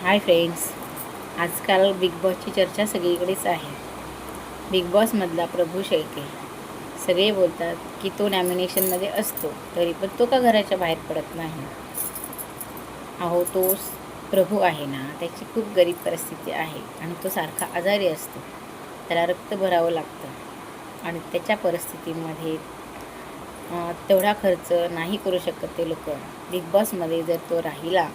Hi friends, आजकाल big बॉसची चर्चा सगळीकडेच आहे. बिग बॉसमधला प्रभू शेळके सगळे बोलतात की तो नॉमिनेशनमध्ये असतो, तरी पण तो का घराच्या बाहेर पडत नाही. अहो, तो प्रभू आहे ना, त्याची खूप गरीब परिस्थिती आहे आणि तो सारखा आजारी असतो. त्याला रक्त भरावं लागतं आणि त्याच्या परिस्थितीमध्ये तेवढा खर्च नाही करू शकत ते लोक. बिग बॉसमध्ये जर तो राहिला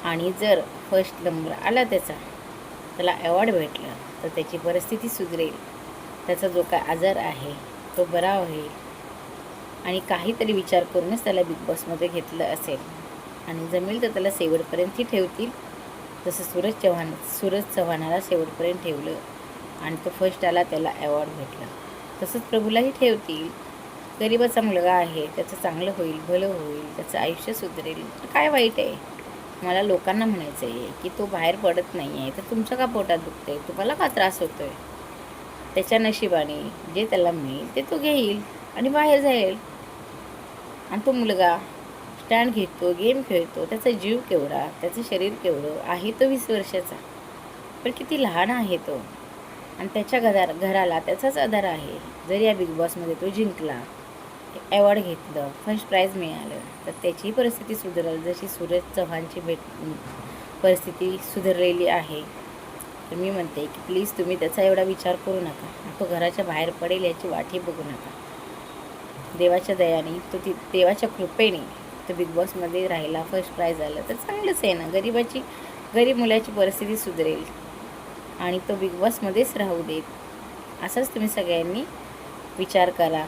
आणि जर फर्स्ट नंबर आला त्याला अवॉर्ड भेटलं, तर त्याची परिस्थिती सुधरेल. त्याचा जो काय आजार आहे तो बरा होईल आणि काहीतरी विचार करूनच त्याला बिग बॉसमध्ये घेतलं असेल आणि जमेल तर त्याला शेवटपर्यंतही ठेवतील. जसं सूरज चव्हाणाला शेवटपर्यंत ठेवलं आणि तो फर्स्ट आला, त्याला अवॉर्ड भेटला. तसंच प्रभूलाही ठेवतील. गरिबाचा मुलगा आहे, त्याचं चांगलं होईल, भलं होईल, त्याचं आयुष्य सुधरेल. काय वाईट आहे? मला लोकांना म्हणायचं आहे की तो बाहेर पडत नाही आहे, तर तुमच्या का पोटात दुखतं आहे? तुम्हाला का त्रास होतो आहे? त्याच्या नशिबाने जे त्याला मिळेल ते तो घेईल आणि बाहेर जाईल. आणि तो मुलगा स्टँड घेतो, गेम खेळतो, त्याचा जीव केवढा, त्याचं शरीर केवढं आहे. तो 20 वर्षाचा, पण किती लहान आहे तो. आणि त्याच्या घराला त्याचाच आधार आहे. जर या बिग बॉसमध्ये तो जिंकला, अवॉर्ड घेतलं, फर्स्ट प्राईज मिळालं, तर त्याचीही परिस्थिती सुधारेल. जशी सूरज चव्हाणची परिस्थिती सुधारलेली आहे. तर मी म्हणते की प्लीज तुम्ही त्याचा एवढा विचार करू नका. तो घराच्या बाहेर पडेल याची वाटही बघू नका. देवाच्या दयाने देवाच्या कृपेने तो बिग बॉसमध्ये राहिला, फर्स्ट प्राईज आलं, तर चांगलंच आहे ना. गरीब मुलाची परिस्थिती सुधरेल आणि तो बिग बॉसमध्येच राहू देत. असंच तुम्ही सगळ्यांनी विचार करा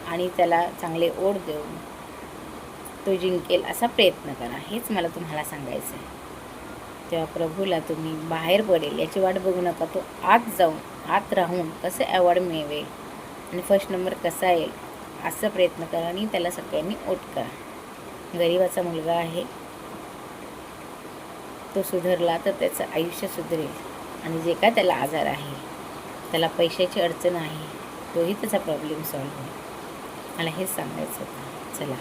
आणि त्याला चांगले ओढ देऊन तो जिंकेल असा प्रयत्न करा. हेच मला तुम्हाला सांगायचं आहे. तेव्हा प्रभूला तुम्ही बाहेर पडेल याची वाट बघू नका. तो आत राहून कसं अवॉर्ड मिळवेल आणि फर्स्ट नंबर कसा येईल असं प्रयत्न करा आणि त्याला सगळ्यांनी ओट करा. गरिबाचा मुलगा आहे, तो सुधारला तर त्याचं आयुष्य सुधरेल आणि जे काय त्याला आजार आहे, त्याला पैशाची अडचण आहे, तोही त्याचा प्रॉब्लेम सॉल्व्ह होईल. मला हेच सांगायचं होतं. चला.